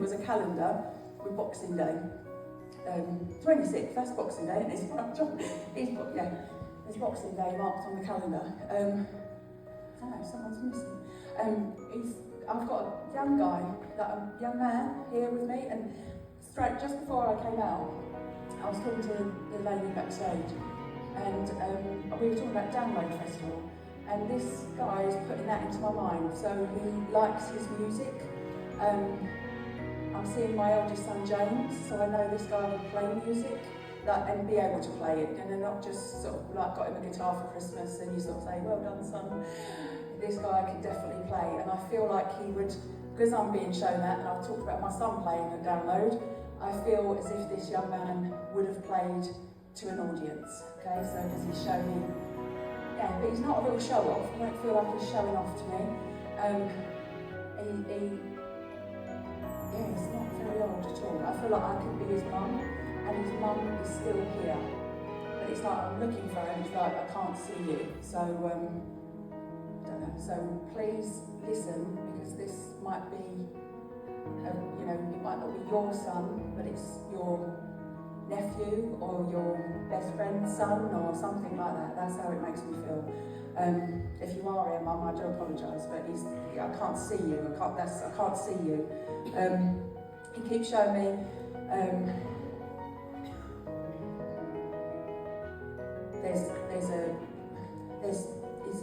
was a calendar with Boxing Day. 26th, that's Boxing Day, isn't it? There's Boxing Day marked on the calendar. I don't know, someone's missing. I've got a young guy, a young man here with me, and straight just before I came out, I was talking to the lady backstage, and we were talking about Download Festival, and this guy is putting that into my mind. So he likes his music. I'm seeing my eldest son James, so I know this guy will play music and be able to play it, and they're not just sort of like got him a guitar for Christmas and you sort of say, well done son. This guy can definitely play, and I feel like he would, because I'm being shown that, and I've talked about my son playing at Download, I feel as if this young man would have played to an audience, okay, so because he's showing, but he's not a real show-off. I don't feel like he's showing off to me. He's not very old at all. I feel like I could be his mum, and his mum is still here. But it's like I'm looking for him, it's like I can't see you. So, I don't know. So please listen, because this might be, it might not be your son, but it's your nephew or your best friend's son or something like that. That's how it makes me feel. If you are here, Mum, I do apologise, but I can't see you. I can't see you. He keeps showing me.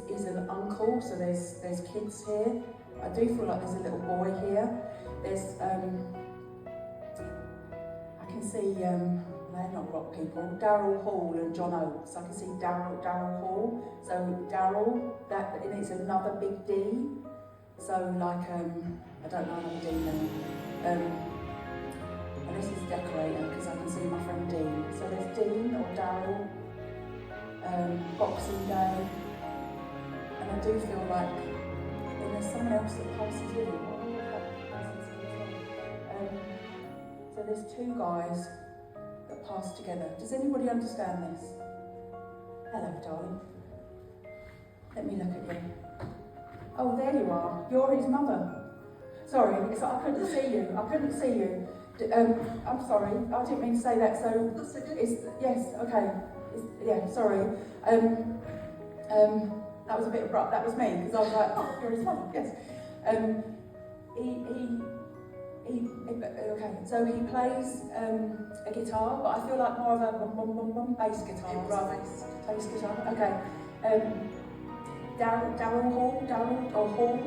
He's an uncle, so there's kids here. I do feel like there's a little boy here. There's I can see they're not rock people. Daryl Hall and John Oates. I can see Daryl Hall. So Daryl, and it's another big D. So like I don't know another D name. And this is decorator, because I can see my friend Dean. So there's Dean or Daryl. Boxing Day. And I do feel like, and there's someone else that passes with it. So there's two guys that pass together. Does anybody understand this? Hello, darling. Let me look at you. Oh, there you are. You're his mother. Sorry, I couldn't see you. I couldn't see you. I'm sorry. I didn't mean to say that. So yes. Okay. Sorry. That was a bit abrupt. That was me, because I was like, oh, you're his mother. Yes. Okay, so he plays a guitar, but I feel like more of a bass guitar rather than bass guitar. Okay. Darren Hall, Hall. My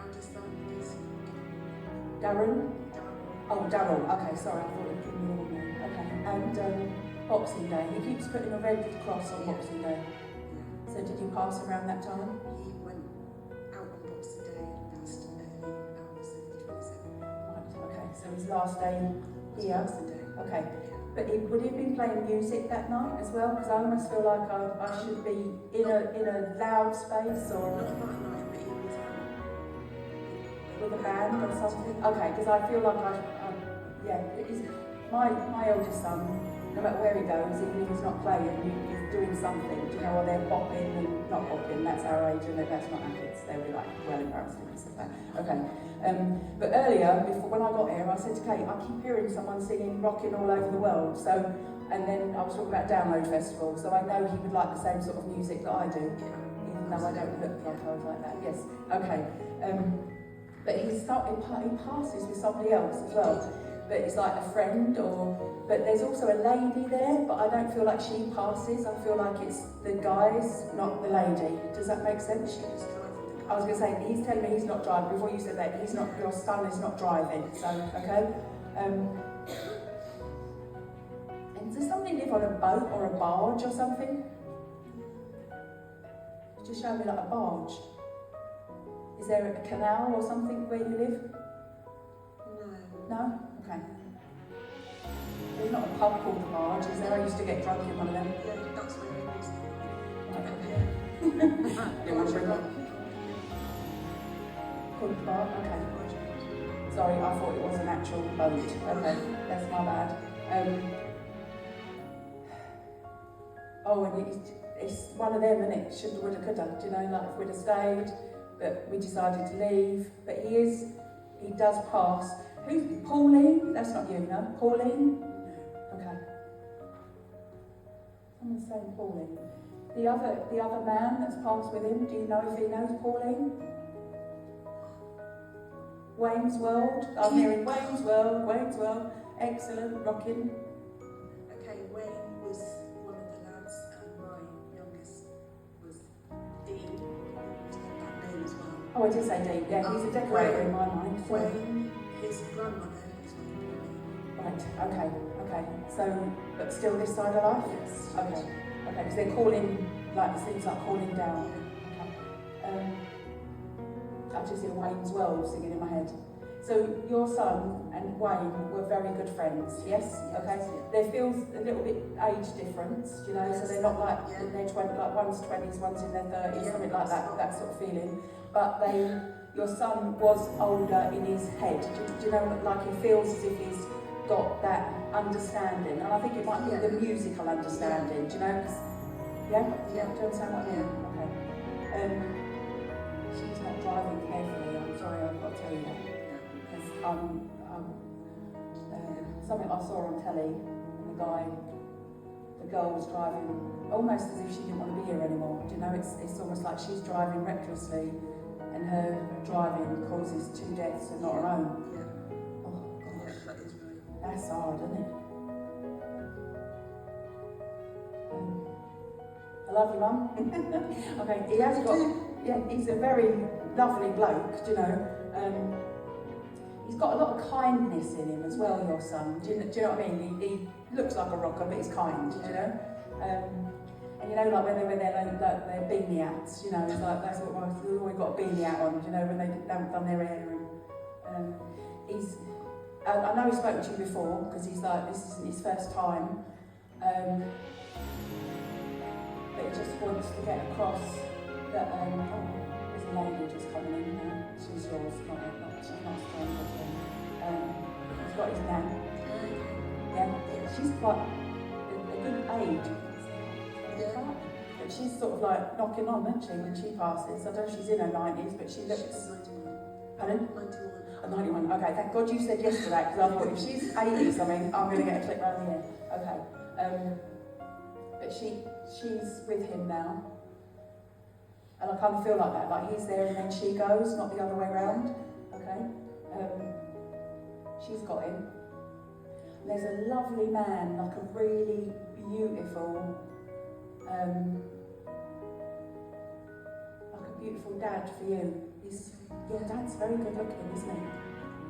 eldest son is Darren. Oh, Daryl. Okay, sorry, I thought it was your name. Okay. And Boxing Day. He keeps putting a red cross on Boxing Day. So did you pass around that time? He went out on Boxing Day and passed early hours of the 27th. Right, okay, so his last day here. Boxing Day. Okay. But would he have been playing music that night as well? Because I almost feel like I should be in a loud space or Not that night, but he was with a band or something. Okay, because I feel like it is my eldest son. No matter where he goes, even if he's not playing, he's doing something. Do you know, or they're bopping and not bopping. That's our age, and that's not our kids. They'll be like well embarrassed and stuff like that. Okay. But earlier, when I got here, I said to Kate, I keep hearing someone singing "Rocking All Over the World." So, and then I was talking about Download Festival. So I know he would like the same sort of music that I do, even though I don't look like I was like that. Yes. Okay. But he passes with somebody else as well. But it's like a friend, but there's also a lady there, but I don't feel like she passes. I feel like it's the guys, not the lady. Does that make sense? I was going to say, he's telling me he's not driving. Before you said that, your son is not driving. So, okay. And does somebody live on a boat or a barge or something? Just show me like a barge. Is there a canal or something where you live? No? Okay. There's not a pub called the Barge, is there? I used to get drunk in one of them. Yeah, that's where he was. You want to bring that? Called the Barge? Okay. Sorry, I thought it was an actual boat. Okay, that's my bad. And it's one of them, isn't it? Shoulda, woulda, coulda. Do you know, like if we'd have stayed, but we decided to leave. But he does pass. Who's Paulie? That's not you, no? Pauline? Okay. Someone's saying Pauline. The other man that's passed with him, do you know if he knows Pauline? Wayne's World. I'm hearing Wayne's World. Excellent, rocking. Okay, Wayne was one of the lads, and my youngest was Dean. That name as well. Oh, I did say Dean. Yeah, he's a decorator in my mind. So. Wayne, his grandmother is called Pauline. Right, okay. So, but still this side of life? Yes. Okay, because they're calling, like, it seems like calling down. Okay. I just hear Wayne's World singing in my head. So your son and Wayne were very good friends, yes? Okay. There feels a little bit age difference, you know, so they're not like in their 20s, like one's 20s, one's in their 30s, something like that sort of feeling. But your son was older in his head. Do you know, like he feels as if he's got that understanding, and I think it might be the musical understanding. Do you know? Yeah. Do you understand what I mean? Okay. She's not driving carefully. I'm sorry, I've got to tell you that. Because something I saw on telly, and the girl was driving almost as if she didn't want to be here anymore. Do you know? It's almost like she's driving recklessly, and her driving causes 2 deaths and not her own. Yeah. Oh gosh. Yeah, that is right. That's hard, isn't it? I love you, Mum. Okay, he has got, he's a very lovely bloke, do you know. He's got a lot of kindness in him as well, your son. Do you know what I mean? He looks like a rocker, but he's kind, do you know. And you know, like when they wear their beanie hats, you know, it's like that's what they've always got a beanie hat on, do you know, when they haven't done their hair. And I know he's spoken to you before because he's like, this isn't his first time. But he just wants to get across that, there's a lady just coming in now. She's yours, she's not strange. He's got his nan. Yeah, she's quite a good age. Yeah. But she's sort of like knocking on, isn't she, when she passes? I don't know if she's in her 90s, but she looks... She's 91. Pardon? 91. Oh, 91, okay, thank God you said yes to that, because I thought if she's 80 something, I'm going to get a clip round the ear. Okay. But she's with him now. And I kind of feel like that, like he's there and then she goes, not the other way around. Okay? She's got him. And there's a lovely man, like a really beautiful, dad for you. Dad's very good looking, isn't he?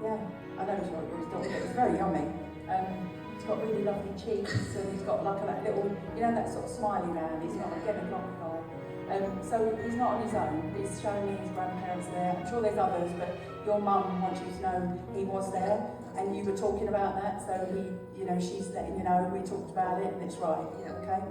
Yeah, I know he's not yours, but he's very yummy. He's got really lovely cheeks, and he's got like that little, you know, that sort of smiley man. He's not again a blonde guy. So he's not on his own. He's showing me his grandparents there. I'm sure there's others, but your mum wants you to know he was there, and you were talking about that. So she's letting you know we talked about it, and it's right. Yeah. Okay.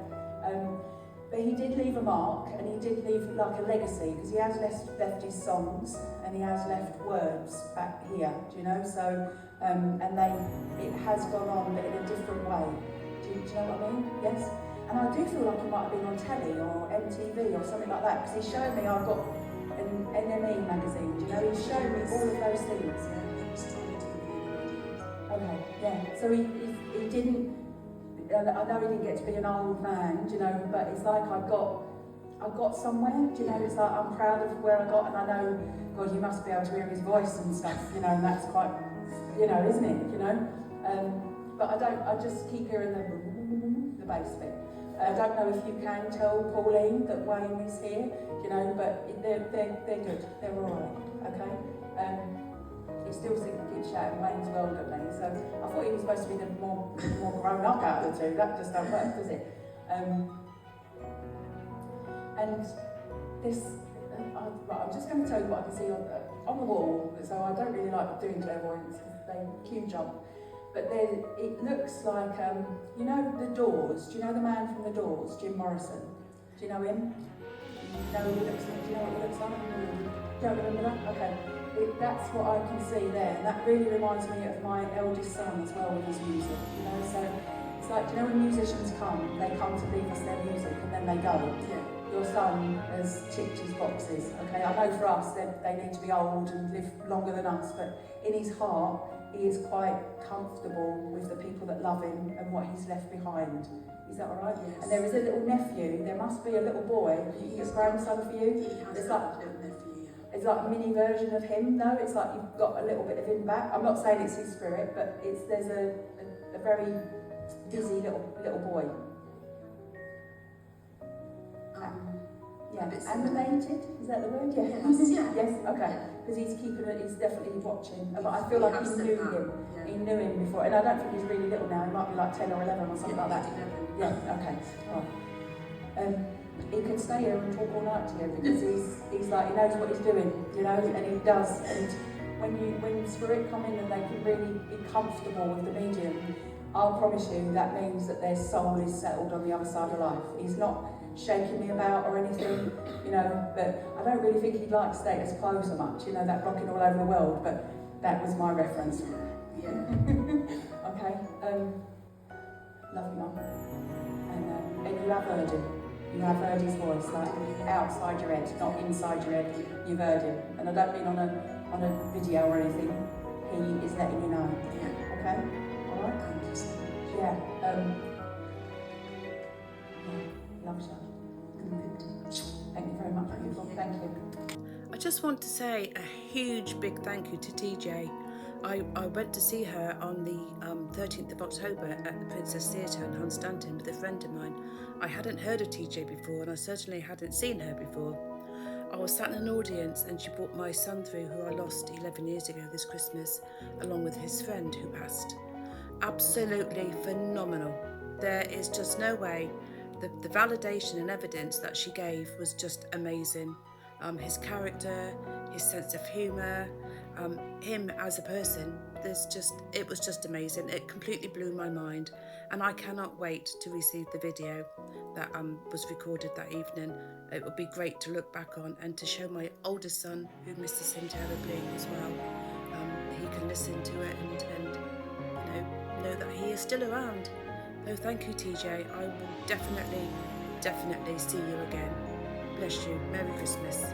But he did leave a mark, and he did leave like a legacy, because he has left his songs, and he has left words back here, do you know? So, it has gone on, but in a different way. Do you know what I mean? Yes? And I do feel like he might have been on telly or MTV or something like that, because he showed me I've got an NME magazine, do you know? He showed me all of those things. Okay, yeah. So he didn't... I know he didn't get to be an old man, do you know, but it's like I got somewhere, do you know, it's like I'm proud of where I got, and I know, God, you must be able to hear his voice and stuff, you know, and that's quite, you know, isn't it, you know? But I just keep hearing the bass bit. I don't know if you can tell Pauline that Wayne is here, you know, but they're good, they're alright, okay? He still keeps shouting Wayne's World at me, so I thought he was supposed to be the more grown up out of the two. That just don't work, does it? And this, right, I'm just going to tell you what I can see on the wall. So I don't really like doing clairvoyance because they cue jump. But it looks like, you know the Doors? Do you know the man from the Doors, Jim Morrison? Do you know him? Do you know what he looks like? Don't remember that? Okay. That's what I can see there, and that really reminds me of my eldest son as well with his music, you know, so it's like, you know, when musicians come, they come to leave us their music and then they go. Yeah. Your son has ticked his boxes, okay, I know for us they need to be old and live longer than us, but in his heart, he is quite comfortable with the people that love him and what he's left behind. Is that all right? Yes. And there is a little nephew. There must be a little boy. He has a grandson for you. He has It's a like little nephew, yeah. it's like a mini version of him, though. It's like you've got a little bit of him back. I'm not saying it's his spirit, but there's a very busy little boy. Yeah, animated, is that the word? Yeah. Yes, yeah. Yes, okay. Yeah. Because he's he's definitely watching. But I feel like he knew him. Yeah. He knew him before. And I don't think he's really little now. He might be like 10 or 11 or something like that. 11. Yeah, okay. Right. He could stay here and talk all night to you because he's like, he knows what he's doing, you know, and he does. And when spirit come in and they can really be comfortable with the medium, I'll promise you that means that their soul is settled on the other side of life. He's not shaking me about or anything, you know, but I don't really think he likes status quo so much, you know, that rocking all over the world, but that was my reference. Yeah. Okay, love you, Mum. And you have heard him. You have heard his voice, like outside your head, not inside your head. You've heard him. And I don't mean on a video or anything. He is letting you know. Yeah. Okay? Alright? Thank you so much. Yeah. Love you. Thank you very much, beautiful. Thank you. I just want to say a huge big thank you to TJ. I went to see her on the 13th of October at the Princess Theatre in Hunstanton with a friend of mine. I hadn't heard of TJ before, and I certainly hadn't seen her before. I was sat in an audience and she brought my son through, who I lost 11 years ago this Christmas, along with his friend who passed. Absolutely phenomenal. There is just no way. The validation and evidence that she gave was just amazing. His character, his sense of humour, him as a person, it was just amazing. It completely blew my mind, and I cannot wait to receive the video that was recorded that evening. It would be great to look back on and to show my oldest son, who misses him terribly as well. He can listen to it and know that he is still around. So thank you, TJ. I will definitely see you again. Bless you. Merry Christmas.